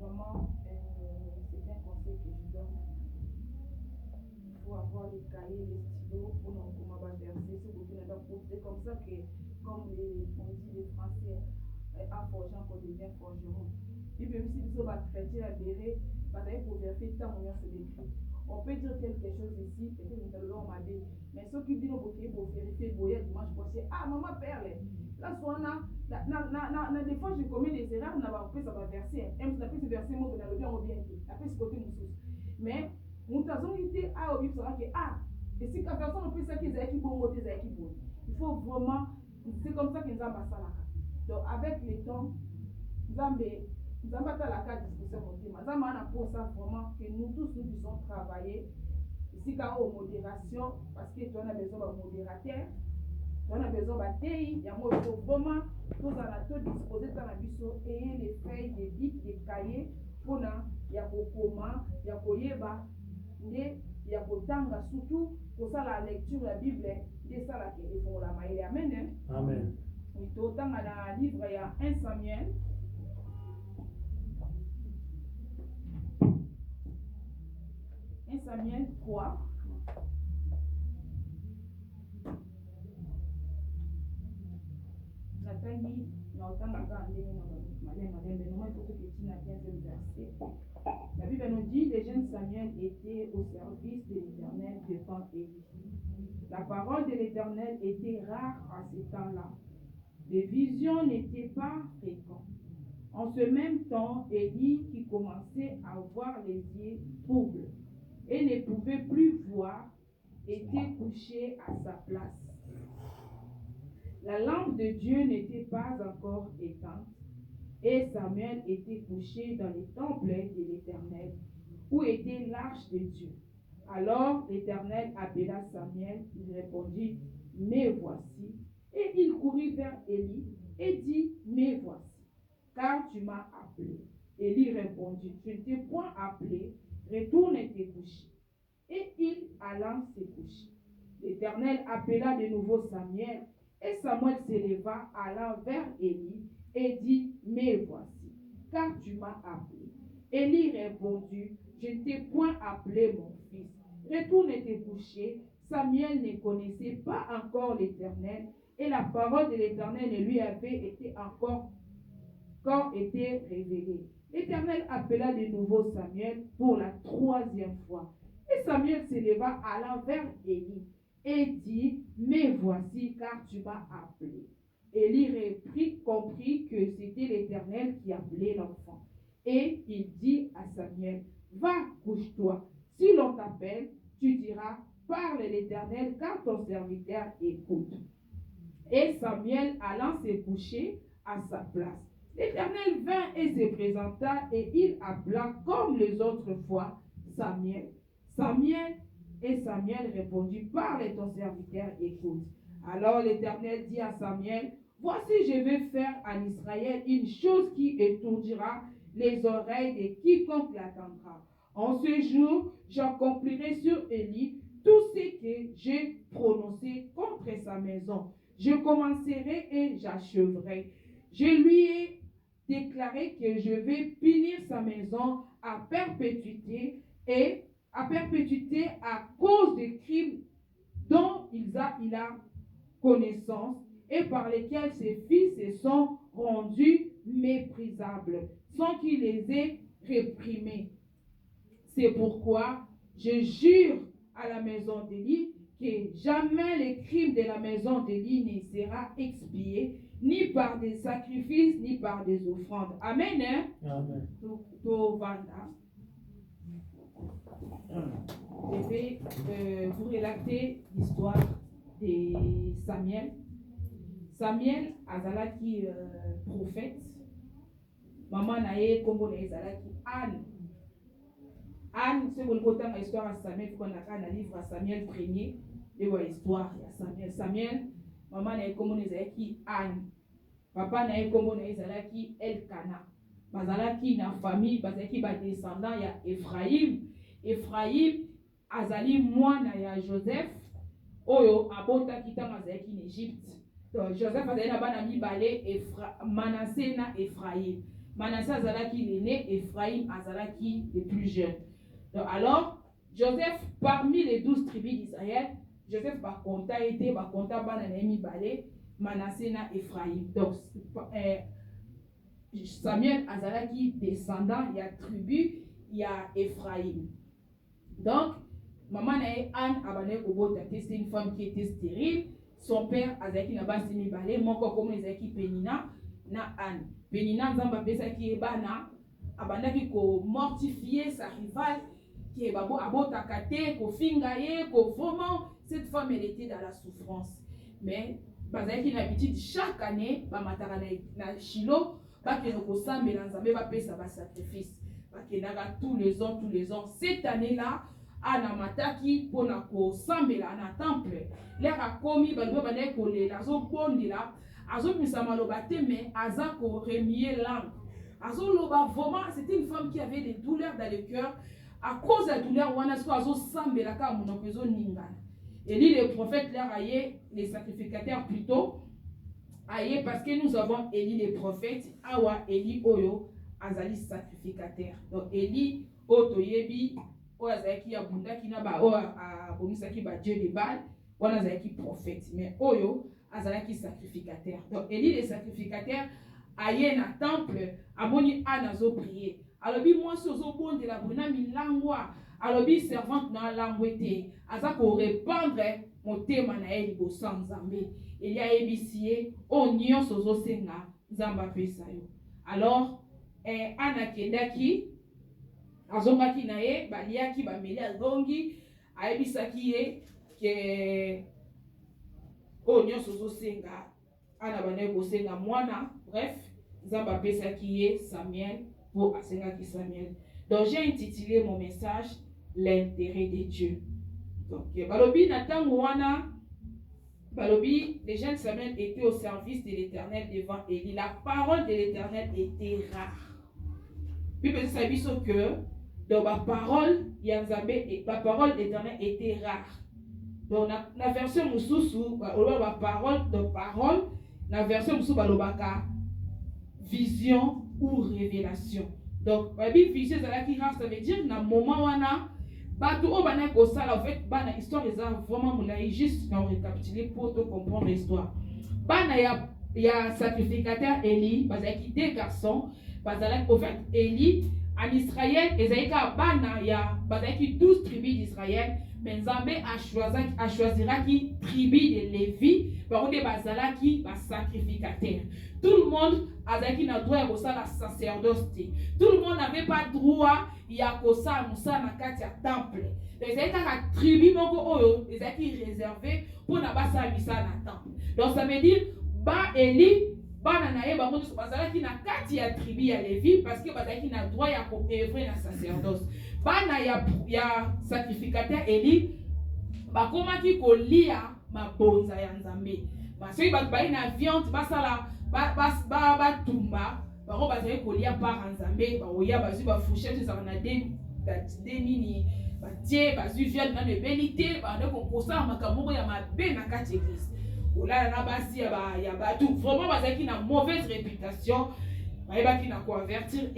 Vraiment, c'est un conseil que je donne. Il faut avoir les cahiers, les stylos pour nous verser. C'est comme ça que, comme on dit les Français, en forgeant qu'on devient forgeron. Et puis même si nous sommes chrétiens à bérer, parce que pour verser tant on se décrit. On peut dire quelque chose ici, peut-être que nous allons m'aider. Mais ceux qui viennent au pour vérifier, boyer dimanche prochain, ah maman père, là soit des fois je commets des erreurs, on a pu ça va verser. On a pu se verser, moi on a le bien ou bien été. Après ce côté mon sous. Mais nous avons été à au sera que ah, et si quand personne ne peut ça qu'ils aient qui bon, il faut vraiment, c'est comme ça qu'ils nous ont ça là. Donc avec le temps, nous avons la carte discussion nous avons pour ça vraiment que nous tous nous puissions travailler ici quand on modération parce que tu as besoin d'un modérateur, tu as besoin d'un TI, il y a vraiment tous à la tout disposer dans la biseau et les feuilles, des bics, des cahiers pour il y a comment, il y a koyeba, il y a kotanga surtout pour ça la lecture de la Bible, c'est ça là qu'ils font la maille. Amen. Amen. Oui, autant dans le livre il y a 1 Samuel. 1 Samuel 3. La Bible nous dit le jeune Samuel était au service de l'Éternel devant Élie. La parole de l'Éternel était rare à ce temps-là. Les visions n'étaient pas fréquentes. En ce même temps, Élie, qui commençait à avoir les yeux troubles et ne pouvait plus voir, était couché à sa place. La lampe de Dieu n'était pas encore éteinte et Samuel était couché dans le temple de l'Éternel où était l'arche de Dieu. Alors l'Éternel appela Samuel, il répondit, « Me voici. » Et il courut vers Élie et dit, « Me voici, car tu m'as appelé. » Élie répondit, « Je ne t'ai point appelé, retourne te coucher. » Et il alla se coucher. L'Éternel appela de nouveau Samuel, et Samuel s'éleva, alla vers Élie, et dit, « Me voici, car tu m'as appelé. » Élie répondit, « Je ne t'ai point appelé, mon fils. Retourne te coucher. » Samuel ne connaissait pas encore l'Éternel, et la parole de l'Éternel ne lui avait été encore quand était révélée. L'Éternel appela de nouveau Samuel pour la 3e fois. Et Samuel s'éleva, alla vers Élie, et dit, « Me voici, car tu m'as appelé. » Élie comprit que c'était l'Éternel qui appelait l'enfant. Et il dit à Samuel, « Va, couche-toi. Si l'on t'appelle, tu diras, parle l'Éternel, car ton serviteur écoute. » Et Samuel allant se coucher à sa place. L'Éternel vint et se présenta, et il appela comme les autres fois Samuel. Samuel répondit, parle ton serviteur écoute. Alors l'Éternel dit à Samuel, voici je vais faire en Israël une chose qui étourdira les oreilles de quiconque l'attendra. En ce jour, j'accomplirai sur Élie tout ce que j'ai prononcé contre sa maison. Je commencerai et j'achèverai. Je lui ai déclaré que je vais punir sa maison à perpétuité à cause des crimes dont il a connaissance et par lesquels ses fils se sont rendus méprisables sans qu'il les ait réprimés. C'est pourquoi je jure à la maison d'Élie que jamais le crime de la maison d'Élie ne sera expié, ni par des sacrifices, ni par des offrandes. Amen. Hein? Amen. Je vais vous relater l'histoire de Samuel. Samuel azalaki prophète. Maman naye kombo na ezalaki Anne. Anne, c'est le côté de l'histoire de Samuel, qu'on a dans le livre Samuel 1er, l'histoire de Samuel. Samuel, maman naye kombo na ezalaki Anne. Papa naye kombo na ezalaki Elkana. Bazalaki na famille, bazalaki ba descendant ya Ephraim. Ephraim azali mwana ya Joseph oyo abota kitanga azalaki en Égypte. Donc Joseph azali na bana mibale Manassé na Ephraim. Manassé azalaki l'aîné, Ephraïm azalaki le plus jeune. Donc alors, Joseph, parmi les 12 tribus d'Israël, Joseph va compter Bananaïmi Balé, Manassé na Ephraïm. Donc, Samuel azalaki descendant, il y a tribu, il y a Ephraïm. Donc, maman nae Anne abane kobota, c'est une femme qui était stérile. Son père azalaki na basi mibale, moko comme ezalaki Penina na Anne. Penina nzamba pesa ki ebana, abandaki ko mortifier sa rivale qui est abota kate, ko fingaye, ko vraiment cette femme elle était dans la souffrance. Mais bazalaki na habitude chaque année ba mataka na Shilo, ba ke ko sambela nzambe ba pesa ba sacrifice. Ba ke naga tous les ans. Cette année-là, Anna mataki pona ko sambela na temple. L'air a commis balbo bane ko le azo bondila, azo misama loba te mais aza ko remier langue. Azo loba vraiment, c'était une femme qui avait des douleurs dans le cœur à cause de la douleur wana so azo sambela ka monoko zo ningana. Élie le prophète leur aye les sacrificateurs plutôt aye parce que nous avons Élie les prophètes awa Élie oyo azali sacrificateur. Donc Élie otoyebi oyo azalaki abundaki na ba oyo abomisaki ba dieu de Baal wana azalaki prophète mais oyo azalaki sacrificateur. Donc Élie les sacrificateurs aye na temple amoni Anne azo prier. Alobi mwasi ozo bondela bona milangwa alobi servante na langwete aza ko répandre motema na ye liboso nzambe Élie ayebisie o nyonso ozo senga nzamba pesa yo. Alors Anne akendaki azongaki na ye baliaki bameli azongi ayebisaki ye ke o nyonso ozo senga Anne banaye kosenga mwana. Bref, nzamba apesaki ye Samuel pour asengaki Samuel. Donc j'ai intitulé mon message l'intérêt de Dieu. Donc balobi natango wana balobi les jeunes Samuel étaient au service de l'Éternel devant Élie. La parole de l'Éternel était rare. Puis peut-être ça dit que dans ma parole yanzambe la parole de l'Éternel était rare. Donc la version mususu ba parole de parole la version mususu balobaka vision ou révélation. Donc babi vision zalaki rare, ça veut dire na moment wana bato o bana ko sala en fait bana histoire les a vraiment moulai juste na récapituler pour te comprendre l'histoire. Bana ya sacrificateur Élie bazaki deux garçons bazalaki en fait Élie en Israël ezalika bana ya bazaki 12 tribus d'Israël mais Nzambe a choisiraki tribu de Lévi par contre bazalaki ba sacrificateur. Tout le monde azaki na droit ya kosala sacerdoce. Tout le monde n'avait pas droit ya kosala musa na kati ya temple. Donc ezalaki kaka tribu moko oyo ezalaki réservé pour na basala misa na temple. Donc ça veut dire ba Élie bana na ye bango bazalaki na kati ya tribu ya Lévi parce que bazalaki na droit ya ko œuvrer na sacerdoce. Bana ya sacrificateur Élie bakomaki kolia mabonza ya Nzambe. Parce bato bayi na viande basala batumba bango bazali kolia par Nzambe baoya bazwi bafourchette ezala na de nini batie bazwi viande na nebelite bande kokosala makambo ya mabe na kati église. Olala na basi ya bato vraiment bazalaki na mauvaise réputation bayebaki na convertir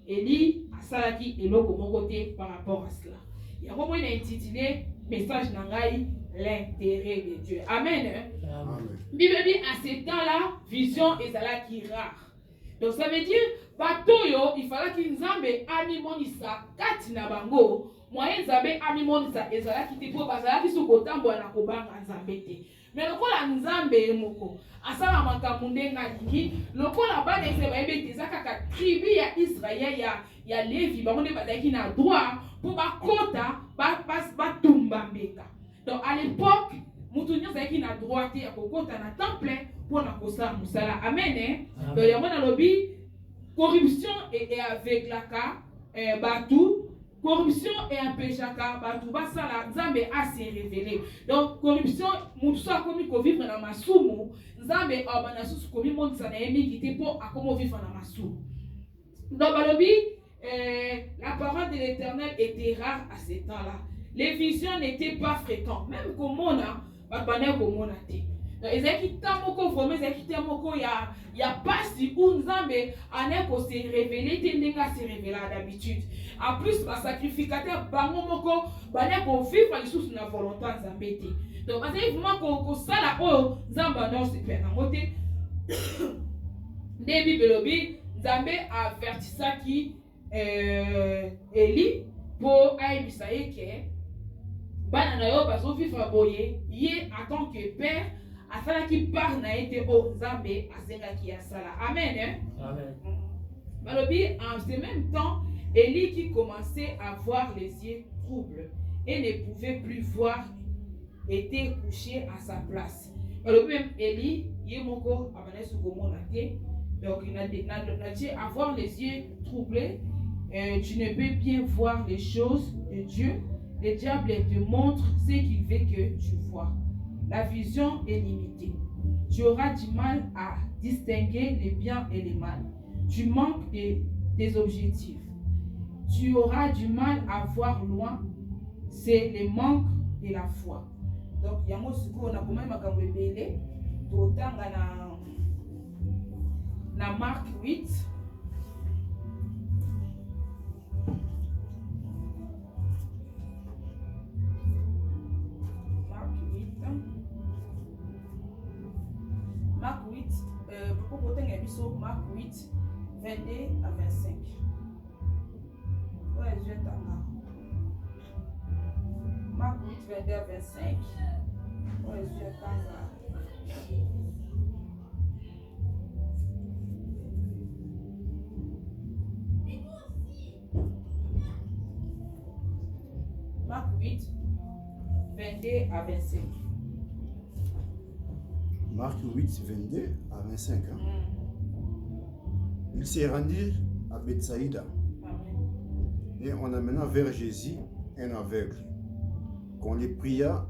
Élie asalaki eloko moko te par rapport à cela. Yango moi na intitulé message na ngai l'intérêt de Dieu. Amen. Amen. Bible à ce temps-là vision ezalaki rare. Donc ça veut dire batoyo il fallait que Nzambe animonisa kati na bango moyen Nzambe animonisa ezalaki te po bazalaki sokotambola na kobanga Nzambe te. Mais lokola Nzambe moko asala makambo ndenga lingi lokola bana ese bayebe te kaka tribu ya Israël ya Lévi bango nde bazalaki na droit pour bakota batumba mbeka. Donc à l'époque mutu nyonso azalaki na droit te ya kokota na temple pour na kosala musala. Amen. Donc yango na lobi corruption et avec la ka batu corruption et empêchaka batu basala Nzambe a se révéler. Donc corruption mutu so komi ko vivre na masumu Nzambe abana susu komi monisa na yemi kite po akomo vivre na masumu. Donc balobi la parole de l'Éternel était rare à ce temps-là. Les visions n'étaient pas fréquentes. Même comme on a, Donc ezaki tamoko vraiment ezaki tamoko ya pasi où Nzambe aneko se révéler te ndenga se révéler d'habitude. En plus ba sacrificateur bango moko baneko vivre lisusu na volonté Nzambe te. Donc bazali vraiment ko sala oyo Nzambe non se faire nango te. Nde Bible Nzambe avertisaki Eli pour ayebisa ye ke bana na yo bazo vivre boye ye en tant que père asalaki part na ye te o Nzambe asengaki asala. Amen. Amen. Balobi en ce même temps Eli qui commençait à avoir les yeux troubles et ne pouvait plus voir était couché à sa place. Balobi même Eli ye moko abana su komona te. Donc il a dit avoir les yeux troublés, tu ne peux bien voir les choses de Dieu. Le diable te montre ce qu'il veut que tu vois. La vision est limitée. Tu auras du mal à distinguer les biens et les mal. Tu manques des objectifs. Tu auras du mal à voir loin. C'est le manque de la foi. Donc, il y a un mot on a quand même na Marc 8. Marc 8, pourquoi Marc 8, 22 à 25. Ouais, je t'en Marc 8, 22 à 25. Ouais, je t'en Marc 8, 22 à 25. Marc 8, 22 à 25. Hein? Ils se rendirent à Bethsaïda. Et on amena vers Jésus un aveugle, qu'on les pria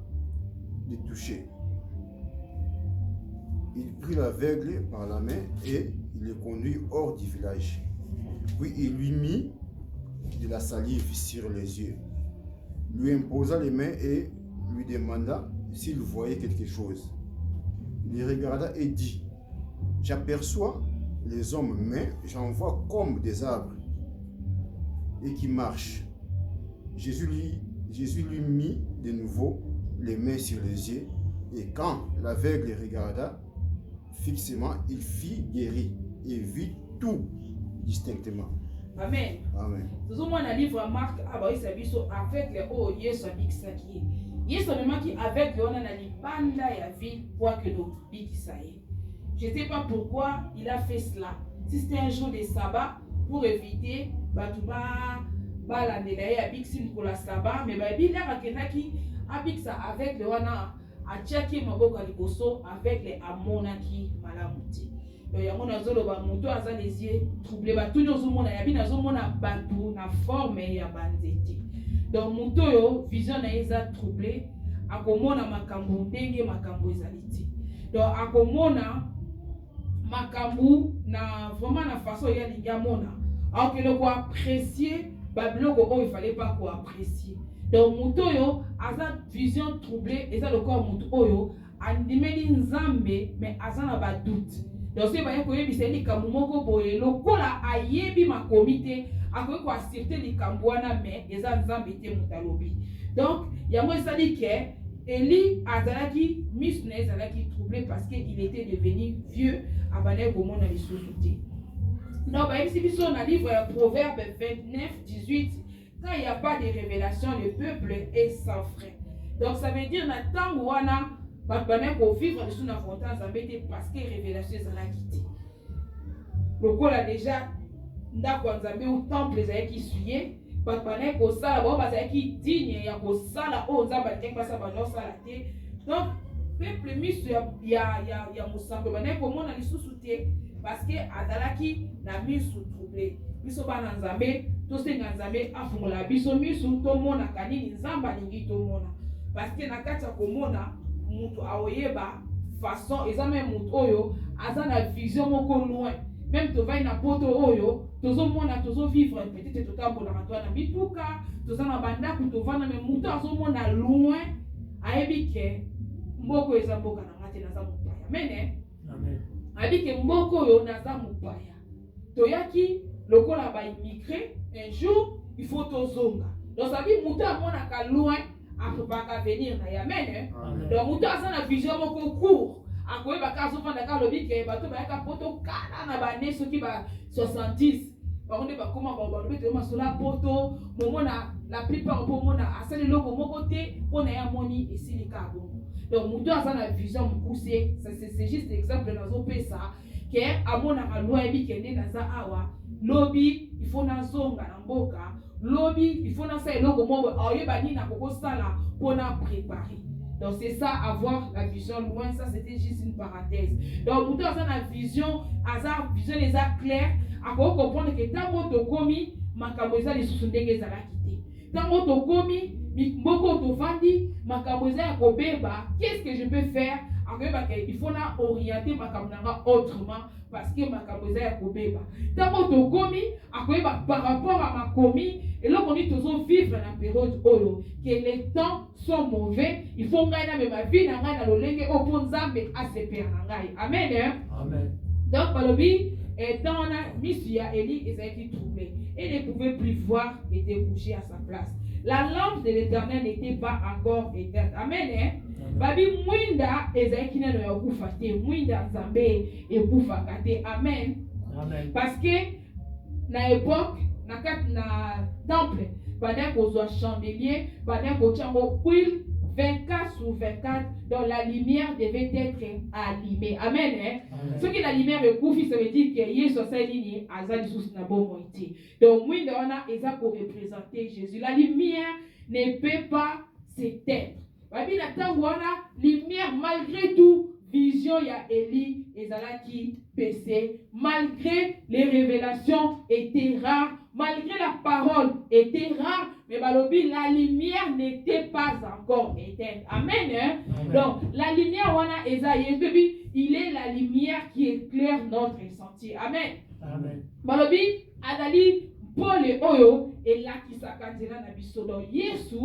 de toucher. Il prit l'aveugle par la main et il le conduit hors du village. Puis il lui mit de la salive sur les yeux, lui imposa les mains et lui demanda s'il voyait quelque chose. Il regarda et dit, j'aperçois les hommes, mais j'en vois comme des arbres et qui marchent. Jésus lui mit de nouveau les mains sur les yeux, et quand l'aveugle regarda fixement, il fut guéri et vit tout distinctement. Amen. Amen. Tout le monde a livre Marc avec les hauts Yesu abikisaki. Yesu amemaki avec on a libanda ya ville pour que nous bikisaye. Je ne sais pas pourquoi il a fait cela. Si c'était un jour de sabbat pour éviter batuba balandela ya bikisi pour la sabbat, mais ba bila bakenaki abikisa avec le wana atiaki maboko liboso avec les amonaki malamuti. Donc yango nazoloba moto aza les yeux troublés batu nyozomona ya bina zomona batu na forme ya banzete. Donc moto yo vision na eza troublé akomona makambo ndenge makambo ezaliti. Donc akomona makambo na vraiment na façon ya lingamona akelo ko apprécier babiloko oyo il fallait pas ko apprécier. Donc moto yo aza vision troublée eza le corps moto oyo andimeli nzambe mais aza na ba doute. Donc c'est ba ko yebisa likambo moko boye lokola ayebi makomite akoki ko accepter likambo wana mais eza nzambe te mutalobi. Donc yango esali ke Eli azalaki misne ezalaki troublé parce qu'il était devenu vieux abane komona lisusu te. Donc ba yebisi biso na livre ya Proverbe 29 18 quand il n'y a pas de révélation le peuple est sans frein. Donc ça veut dire na tango wana batbane ko vivre sous na fontaine zambete parce que révélation ezalaki te. Lokola déjà ndako nzambe ou temple ezalaki suye batbane ko sala bo bazalaki digne ya ko sala o nzamba tek basa bano sala te. Donc peuple misu ya musambe bane ko mona lisusu te parce que azalaki na misu troublé. Biso bana nzambe to senga nzambe afungola biso misu to mona kanini nzamba lingi to mona parce que na kati ya komona mutu aoyeba façon ezame mutu oyo aza na vision moko loin même to vai na poto oyo tozo mona tozo vivre peut-être totambola na toana bituka toza na bandako to vana mais mutu azo mona loin ayebi ke mboko eza mboka na ngate na za Amen. Abi ke mboko yo naza mupaya. Toyaki lokola ba immigré un jour il faut tozonga. Donc ça dit muta mona ka loin akopaka venir na Amen. Donc muta ça na vision moko court. Akoyeba ka zo fanda ka lobi ke bato ba ka poto kana na ba ne soki ba 70. Baronde ba koma ba lobi te masola poto momona la plupart pour mona asali loko moko te pona ya moni esili ka bon. Donc muta ça na vision moko c'est juste exemple na zo pesa ke amona ka loi bi ke ne na za awa lobi il faut na zonga na mboka lobi il faut na sa eloko mo oyeba ni na koko sala pona préparer. Donc c'est ça, avoir la vision loin, ça c'était juste une parenthèse. Donc pour toi ça la vision les a clair, à quoi comprendre que tant que komi makaboza les sous-ndenge za la quitter. Tant que komi mboko to vandi makaboza ya kobeba, qu'est-ce que je peux faire? Il faut na orienter makamnanga autrement parce que makaboza ya kobeba. Tant que komi akoyeba par rapport à ma commis et là on dit toujours vivre dans la période olo que les temps sont mauvais, il faut gagner même ma vie na ngai na lolenge oponzambe a se perdre na ngai. Amen. Amen. Donc balobi étant na misia Élie Esaïe troublé et ne pouvait plus voir, était couché à sa place. La lampe de l'Éternel n'était pas encore éteinte. Amen. Babi mwinda Esaïe kina no yakufa te, mwinda nzambe ekufa kate. Amen. Amen. Parce que na époque na temple pendant qu'on soit chandelier pendant qu'on tient huile 24 sur 24 donc la lumière devait être allumée. Amen. Ce que la lumière est couverte, ça veut dire que Yesu salini azali sous na bon moitié. Donc oui on a eza pour représenter Jésus. La lumière ne peut pas s'éteindre. Babi na tangwana lumière malgré tout vision ya Élie ezalaki baissé malgré les révélations étaient rares. Malgré la parole était rare, mais balobi la lumière n'était pas encore éteinte. Amen. Amen. Donc la lumière wana Esaïe baby, il est la lumière qui éclaire notre sentier. Amen. Amen. Balobi adali Paul et Oyo et là qui s'accatera na biso donc Yesu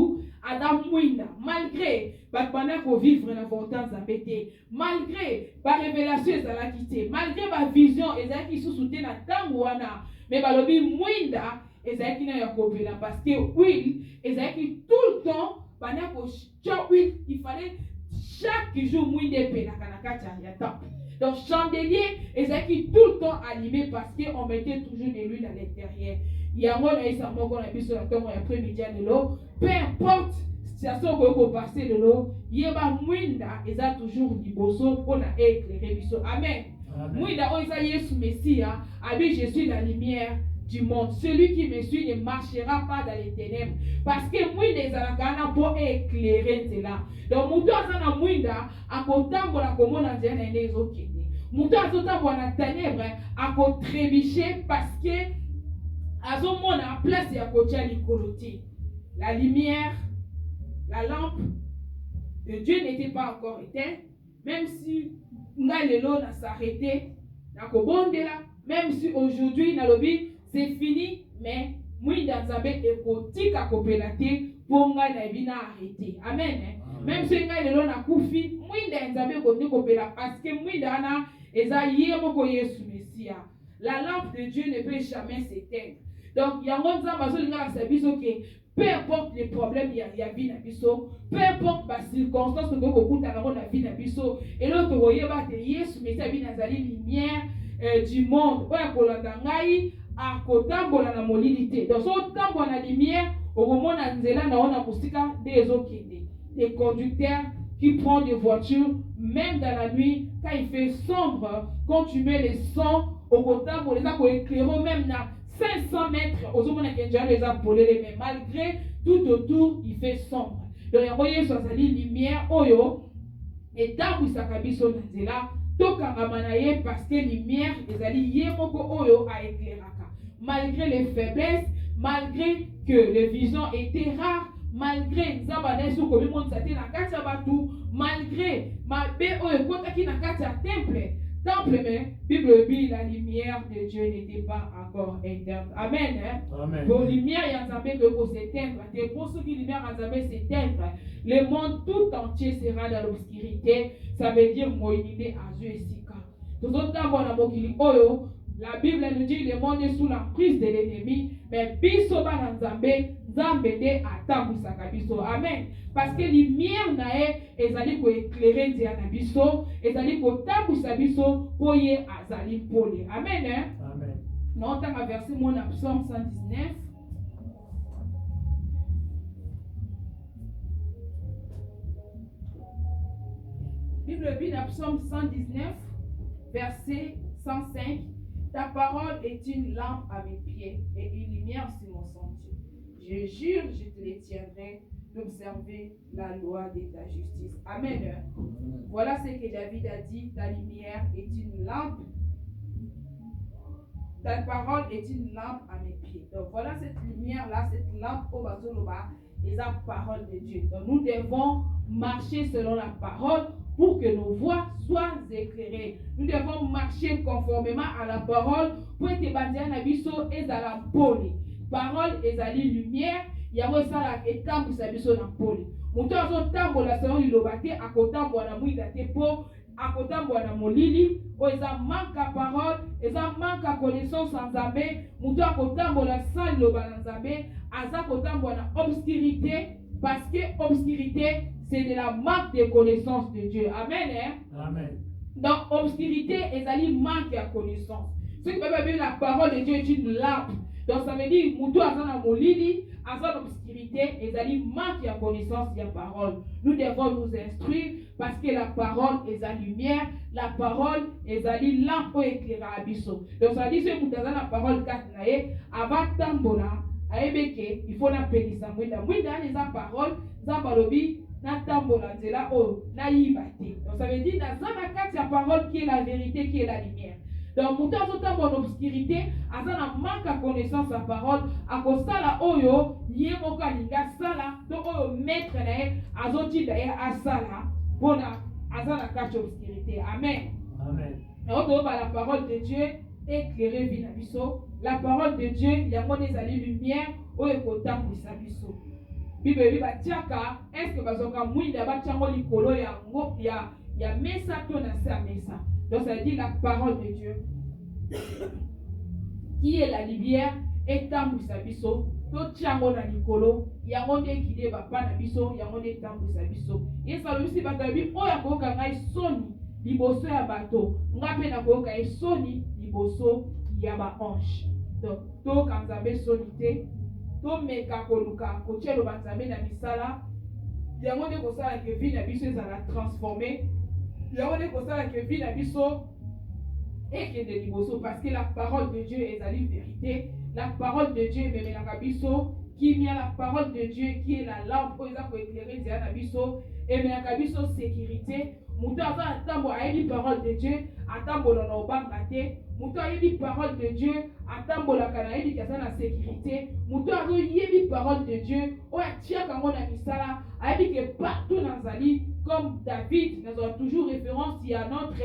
Adam mwinda malgré pendant qu'on vivre dans vortance embêté malgré par révélation ezalaki te malgré ma vision ezalaki sous-souté na tango wana mais balobi mwinda ezalaki na yakopela parce que huile ezalaki tout le temps pendant qu'on huile il fallait chaque jour mwinda epelaka na kati ya temple. Donc chandelier ezalaki tout le temps allumé parce qu'on mettait toujours de l'huile à l'intérieur. Yango na isa moko na biso na tongo ya après-midi lelo peu importe situation ko passer lelo yeba mwinda eza toujours liboso pona éclairer biso. Amen. Mwinda o isa Yesu Messia abi je suis la lumière du monde. Celui qui me suit ne marchera pas dans les ténèbres parce que mwinda ezalaka na pour éclairer cela. Donc muto azana mwinda akotambola komona nzela na ezokende. Muto azotambola na ténèbres akotrébicher parce que azomona place ya kotia likoloti. La lumière, la lampe de Dieu n'était pas encore éteinte, même si ngalelo na s'arrêter na kobondela, même si aujourd'hui na lobi c'est fini, mais mwinda nzambe ekotika kopelate pour nga na bina arrêter. Amen. Même si ngalelo na kufi mwinda nzambe ekotika kopela parce que mwinda ana eza yemoko Yesu Messia. La lampe de Dieu ne peut jamais s'éteindre. Donc, il y a un que peu importe les problèmes, il y a vie dans biso, peu importe les circonstances que vous avez dans la vie dans biso, et l'autre, vous voyez, Yesu, mais c'est la lumière du monde. Voilà, pour l'andangaï, à côté de la molilité. Donc, autant pour la lumière, au moment où on a des okende, des conducteurs qui prennent des voitures, même dans la nuit, quand il fait sombre, quand tu mets les sons, au côté pour les éclairer, même dans 500 mètres, aux hommes qui les a polés, mais malgré tout autour, il fait sombre. Donc, il y a une lumière, oyo, et tant que ça kabiso nanzela, toka ramanaye parce que lumière, les alliés, yemoko oyo a éclairaka. Malgré les faiblesses, malgré que les visions étaient rares, malgré Zabanesu comme le monde s'était na kati ya batu, malgré ma be oyo kota ki na kati ya temple. temple, mais Bible dit la lumière de Dieu n'était pas encore éteinte. Amen. Hein? Amen. Pour lumière, il y a un zambé que pour s'éteindre. Et pour ceux qui lumière en zambé s'éteindre, le monde tout entier sera dans l'obscurité. Ça veut dire Moïnide Azu et Sika. Tout autant bon amokili oyo. La Bible nous dit que le monde est sous l'emprise de l'ennemi, mais biso ba nzambe, nzambe de atambusaka biso. Amen. Parce que lumière nae ezali ko éclairer nzia na biso, ezali ko tambusa biso po ye azali pole. Amen. Hein? Amen. Non, tant verset mon Psaume 119. Bible dit dans Psaume 119, verset 105. Ta parole est une lampe à mes pieds et une lumière sur mon sentier. Je jure, je te les tiendrai d'observer la loi de ta justice. Amen. Voilà ce que David a dit. Ta lumière est une lampe. Ta parole est une lampe à mes pieds. Donc voilà cette lumière-là, cette lampe au Bazoloba, et la parole de Dieu. Donc nous devons marcher selon la parole pour que nos voies soient éclairées. Nous devons marcher conformément à la parole pour que bandia na biso ezala poli. Parole ezali lumière, yango sala etambu sa biso na poli. Muto azo tambola selon lilobate akotambo na mwida te po akotambo na molili, o eza manka parole, eza manka connaissance en Nzambe, muto akotambola sans liloba na Nzambe, aza kotambo na obscurité parce que obscurité c'est de la manque de connaissance de Dieu. Amen. Hein? Amen. Donc, obscurité, ezali manque de connaissance. Ce qui peut dire la parole de Dieu est une lampe. Donc, ça veut dire, moutou azana molili, azana obscurité, ezali manque de connaissance de la parole. Nous devons nous instruire parce que la parole est la lumière, la parole est la lampe pour éclairer abisso. Donc, ça veut dire que moutou azana la parole katnae, avant tambola, aebeke, il faut la pédissa mouida. Mouida, les parole, zambalobi, na tambola nzela o na yibate. Donc ça veut dire dans la carte la parole qui est la vérité, qui est la lumière. Donc muto azotambo en obscurité, azana manque à connaissance la parole, akosala oyo yemo kalinga sala, to oyo maître na azoti d'ailleurs asala bona azana carte obscurité. Amen. Amen. Donc la parole de Dieu éclairer vie na biso, la parole de Dieu yango ezali lumière oyo kotambusa biso. Bible batiaka est-ce que bazoka mwinda batiango likolo ya mesa to na sa mesa. Donc ça dit la parole de Dieu qui est la lumière etambusa biso to tiango na likolo yango nde kide bapa na biso yango nde etambusa biso. Yesa lobi batabi oya koka ngai soni liboso ya bato ngape na koka soni liboso ya ba ange. Donc to kanzabe sonité to meka koluka kochelo banzambe na misala yango nde kosala ke vie na biso ezala transformé, yango nde kosala ke vie na biso ekende liboso parce que la parole de Dieu ezali vérité, la parole de Dieu ememelaka biso kimia, la parole de Dieu qui est la lampe oyo eza koéclairer nzela na biso emelaka biso sécurité. Muto aza atambo ayebi parole de Dieu atambola na obanga te, muto ayebi parole de Dieu atambolaka na yebi kaza na sécurité, muto azo yebi parole de Dieu oyo atiaka ngo na misala ayebi ke partout nazali comme David. Nous avons toujours référence à notre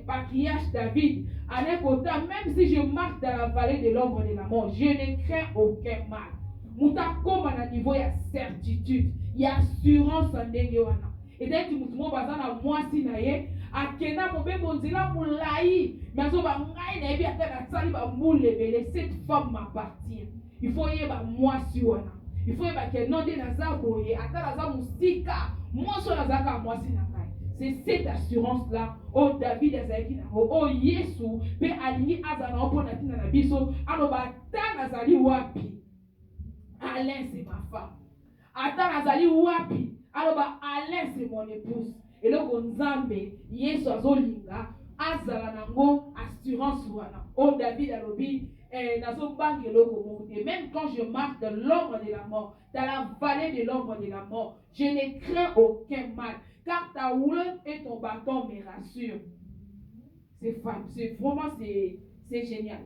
patriarche David. Même si je marche dans la vallée de l'ombre de la mort, je ne crains aucun mal. Muta comme à niveau il y a certitude, il y a assurance en dengewana. Et dès que mutumo bazana mwasi na ye akenda mobembo nzela mulai mazo ba ngai na yebi ata na sali ba mulebele, cette femme m'appartient. Il faut yeba mwasi wana. Il faut yeba ke nonde na za boye ata na za musika mwasi na za ka mwasi na ngai. C'est cette assurance là oh David azaki na oh Yesu pe alingi azana opona tina na biso aloba tana zali wapi. Alain c'est ma femme. Ata nazali wapi. Alors, Alain, c'est mon épouse. Et là, Nzambe, Yesu azolinga, azala nango, assurance wana. Oh, David alobi, nazo banque loko monte. Même quand je marche dans l'ombre de la mort, dans la vallée de l'ombre de la mort, je ne crains aucun mal. Car ta houlette et ton bâton me rassurent. C'est vraiment, c'est génial.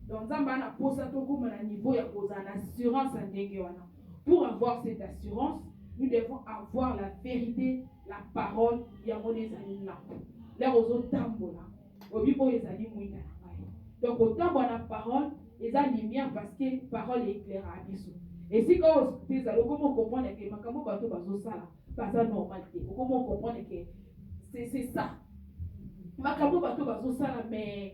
Donc, Nzambe na posa toko na niveau ya posa en assurance en ndenge wana. Pour avoir cette assurance, nous devons avoir la vérité, la parole, yango nezali lampe. Là aux tambola, obi oyo ezali mwinda na ngai. Donc otambola na parole eza lumière parce que parole éclairera biso. Esika oyo ezali okomo comprendre ke makambo bato bazosala baza normal te. Okomo comprendre ke c'est ça. Makambo bato bazosala mais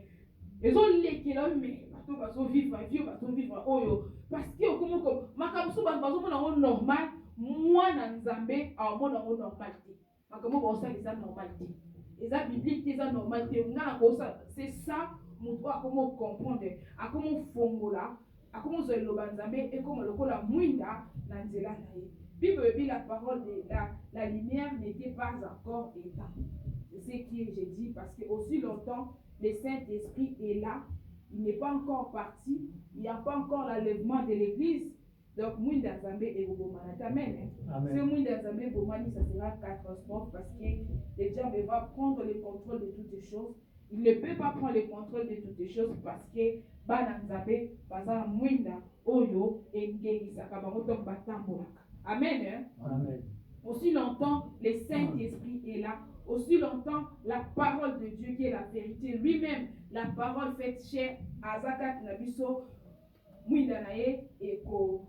ezolekela mais bato bazovivre vie bato vivre oyo parce que okomo makambo so bazomona ngo normal mwana nzambe amona ngo normal te. Makambo bazosala eza normal te. Eza biblique te eza normal te. C'est ça moto akomo comprendre akomo fongola akomo zo eloba nzambe ekomo lokola mwinda na nzela na ye. Bible dit la parole de la lumière n'était pas encore éteinte. C'est ce que j'ai dit parce que aussi longtemps le Saint-Esprit est là, il n'est pas encore parti, il n'y a pas encore l'enlèvement de l'église. Donc mwinda nzambe ekobomana. Amen. Ce mwinda nzambe bomani ça sera catastrophe parce que le diable va prendre le contrôle de toutes les choses. Il ne peut pas prendre le contrôle de toutes les choses parce que bana nzambe baza mwinda oyo engelisaka bango to batambolaka. Amen. Amen. Aussi longtemps le Saint-Esprit est là, aussi longtemps la parole de Dieu qui est la vérité lui-même, la parole faite chair azakat nabiso mwinda na ye eko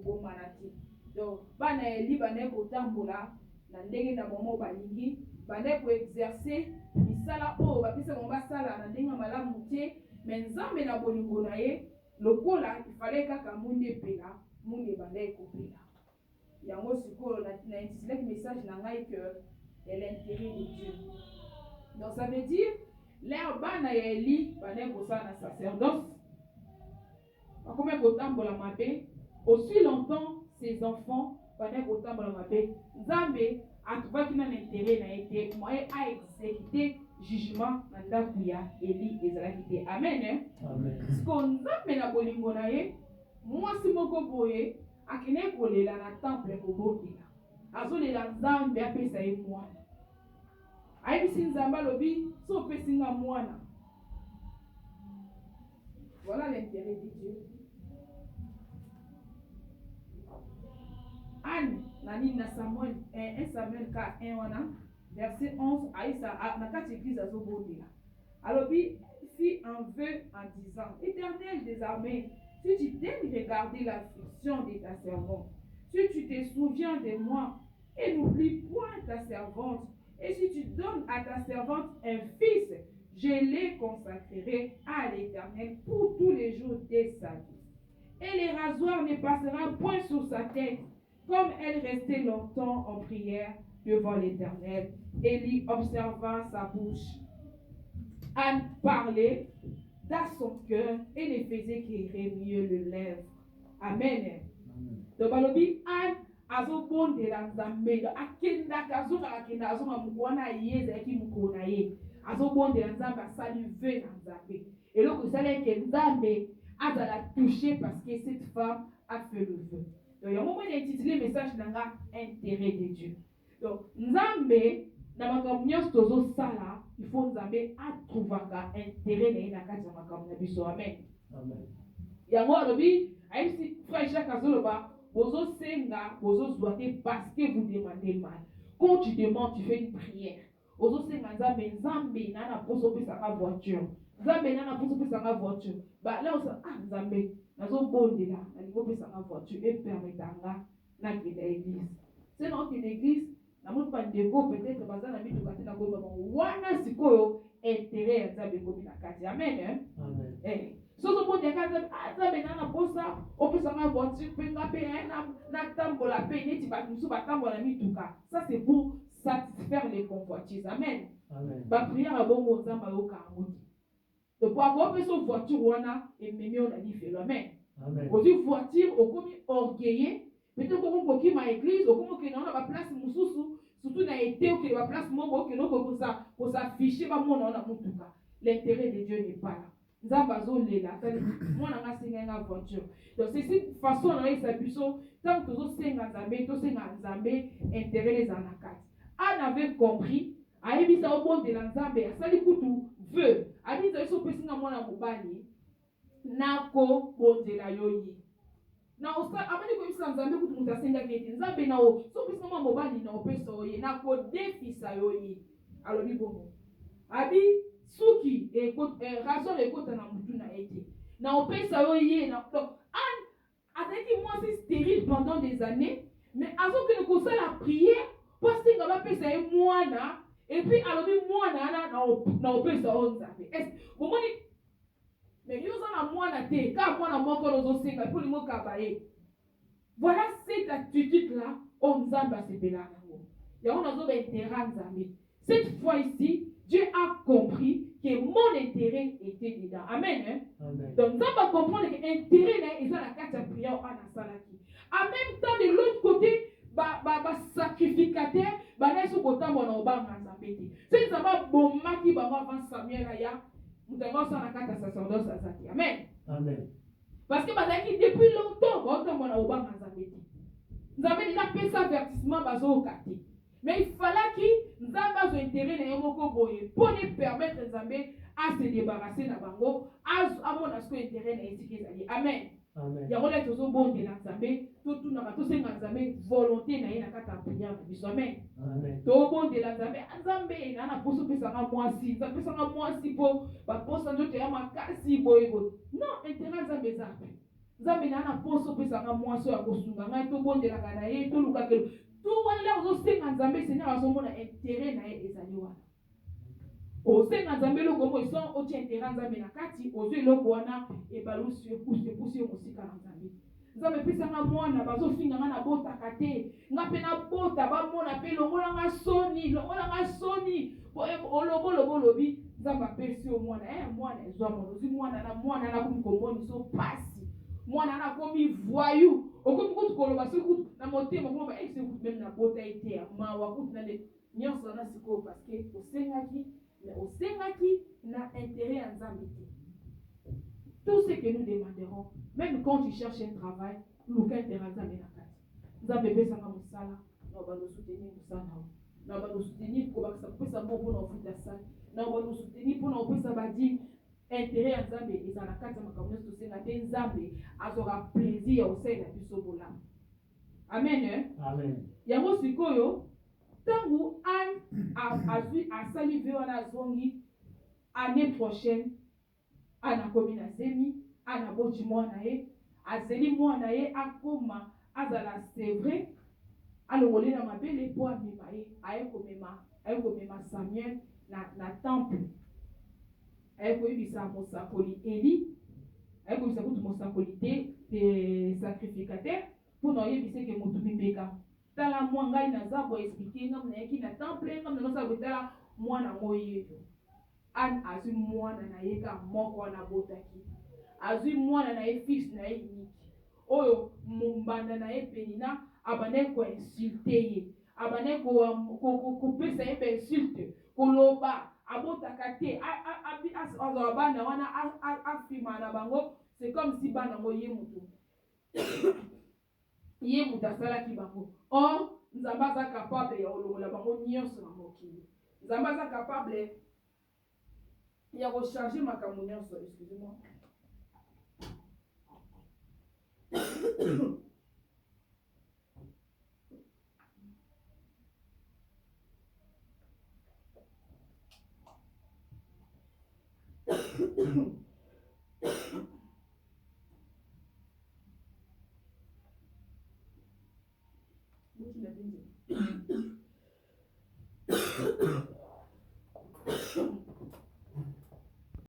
bomanati. Donc bana eli bana ko tambola na ndenge na momo balingi bana ko exercer misala o bapisa mo basala na ndenge malamu te mais nzambe na bolingo na ye lokola il fallait kaka munde pela munde bana ko pela yango sikoyo na intitulé message na ngai que l'intérêt de Dieu. Donc ça veut dire l'air bana ya eli bana ko sa na sacerdoce comme kotambola mabe aussi longtemps ses enfants pendant kotambola mabe nzambe atuvaki na intérêt na été moyen à exécuter jugement na ndako ya Eli ezalaki te. Amen. Amen. Ko nzambe na bolingo na ye mwasi moko boye akene kolela na temple kobondela azolela nzambe apesa ye mwana ayebisi nzambe alobi so opesi nga mwana. Voilà l'intérêt de Dieu. Anne, nani na Samuel, 1 Samuel 1 wana, verset 11, aïsa, na 4 églises à Zobodela. Alors, il fit un vœu en disant, Éternel des armées, si tu daignes regarder l'affliction de ta servante, si tu te souviens de moi, et n'oublie point ta servante, et si tu donnes à ta servante un fils, je les consacrerai à l'Éternel pour tous les jours de sa vie. Et les rasoirs ne passera point sur sa tête, comme elle restait longtemps en prière devant l'Éternel. Élie observa sa bouche. Anne parlait dans son cœur et ne faisait que remuer les lèvres. Amen. Donc, Anne azobondela nzambe akendaka akenda azonga mukwana yezaki mukona ye azobondela nzambe asali vœu na nzambe eloko esali ke nzambe azala touché parce que cette femme a fait le vœu. Donc il y a un moment intitulé message nanga intérêt de Dieu. Donc nzambe na makambo nyonso tozosala il faut nzambe atrouvaka intérêt na ye na kati ya makambo na biso. Amen. Amen. Yango alobi ayebisi frère Jacques azoloba bozo senga bozo zoite parce que vous demandez mal. Quand tu demandes, tu fais une prière. Bozo senga nzambe nzambe nana poso pesa ka voiture. Nzambe nana poso pesa ka voiture. Ba là on se nzambe nazo bondela na lingo pesa ka voiture et permetanga na kenda église. C'est dans une église na mo pa ndeko peut-être bazana bitu katina ko ba wana sikoyo intérêt ya nzambe ko na kati. Amen. Amen. Eh soso bonde kaza nzambe nana posa opesa ka voiture penga pe na tambola pe neti ba musu ba tambola mituka. Ça c'est pour satisfaire les convoitises. Amen. Amen. Ba prière a bongo nzamba yoka ngoti. Donc pour avoir pesa voiture wana et memi on a dit fait. Amen. Amen. Aussi voiture au komi orgueilleux. Peut-être qu'on peut quitter ma église, ou qu'on peut na place mususu, surtout na été ou que la place mongo que non pour s'afficher ba mon na mutuka. L'intérêt de Dieu n'est pas là. Nzambazo lela, moi na singa voiture. Donc c'est cette façon là il s'appuie tant que zo singa nzambe, to singa nzambe intérêt les anakati. Anne avait compris, a ebisa au bon de nzambe, asali kutu veut. Abi zo so pesinga mwana mobali nako bondela yoyi. Na osa amani ko bisa nzambe kutu mutasenga kete nzambe na o so bisa mwa mobali na opeso ye na ko defisa yoyi alobi bongo abi suki rasoir ekota na mutu na ete na opesa yo ye na donc azalaki mwasi stérile pendant des années mais azokende kosala prière po asenga bapesa ye mwana epuis alobi mwana wana na opesa oyo nzambe bomoni mais yo oza na mwana te kaka mwana moko ozosenga mpo lingo kaba ye. Voilà cette attitude là oyo nzambe asepelaka yango yango nazoba intérêt nzambe. Cette fois ici Dieu a compris que mon intérêt était dedans. Amen. Hein? Amen. Donc, nous allons comprendre que l'intérêt est dans la carte de prière en Asalaki. En même temps, de l'autre côté, sacrificateur, n'est-ce pas mon obama Nzambeti. C'est ça va bon maki avant Samuel aya. Nous devons sur la carte de sacerdoce Azaki. Amen. Amen. Parce que depuis longtemps, mon obama Nzambeti. Nous avons déjà fait cet avertissement bazo au quartier. Mais il fallait que nous avons intérêt à Yomoko pour nous permettre à se débarrasser de Bango, à mon intérêt à étiqueter. Amen. Il y a un autre bon de l'Azamé, tout le volonté na yena kata prière biso. Amen. Tout bon de l'Azamé, Azamé na poso pesa nga mwasi, za pesa nga mwasi po ba posa ndoto ya makasi boyego. Non, intérêt Azamé zape. Azamé na poso pesa nga mwasi ya kosunga nga to bon de la kana ye to luka ke tout wala ozosenga Nzambe Seigneur azomona intérêt na ye ezali wana. Osenga Nzambe loko mo son oti intérêt Nzambe na kati ozo eloko wana ebalusi ekusi mosika na Nzambe. Nzambe pesa nga mwana bazofinga nga na bota kate nga pe na bota bamona pe longola nga soni olobo lobi Nzambe apesi o mwana mwana ezwa monozi mwana na kumkomoni so pasi mwana na komi voyou okomi kutu koloba sikutu na motema koba sikutu même na bota ete mawa kutu na de nyonso na siko parce que osengaki na intérêt à Nzambe. Tout ce que nous demanderons, même quand tu cherches un travail, nous intérêt à Nzambe na kati. Nzambe pesa nga musala, na ba nous soutenir musala. Na ba nous soutenir pour que ça puisse avoir bon offre de ça. Na ba nous soutenir pour nous puisse badi intérêt à Nzambe et dans la carte ma communauté to senga te Nzambe azora plaisir au sein de biso bola. Amen. Amen. Yango sikoyo tangu a salivé wana zongi année prochaine ana komina zemi ana boti mwana ye azeli mwana ye akoma azala c'est vrai alongoli na mabele po amema ye aye komema Samuel na temple aye koyebisa mosakoli Eli aye koyebisa kutu mosakoli te sacrificateur pour noyebise ke motu mibeka tala mwangai na zabo expliquer ngam na yaki na temple ngam na sa botala mwana moyeyo an azui mwana na yeka moko na botaki azui mwana na ye fils na ye niki oyo mumbanda na ye penina abane ko insulter ye abane ko pesa ye insulte koloba abotaka te azo bana wana afima na bango c'est comme si bana moye mutu ye mutasala ki bango or Nzambe aza capable ya olongola bango nyonso na mokili. Nzambe aza capable ya recharger makambo nyonso. Excusez-moi.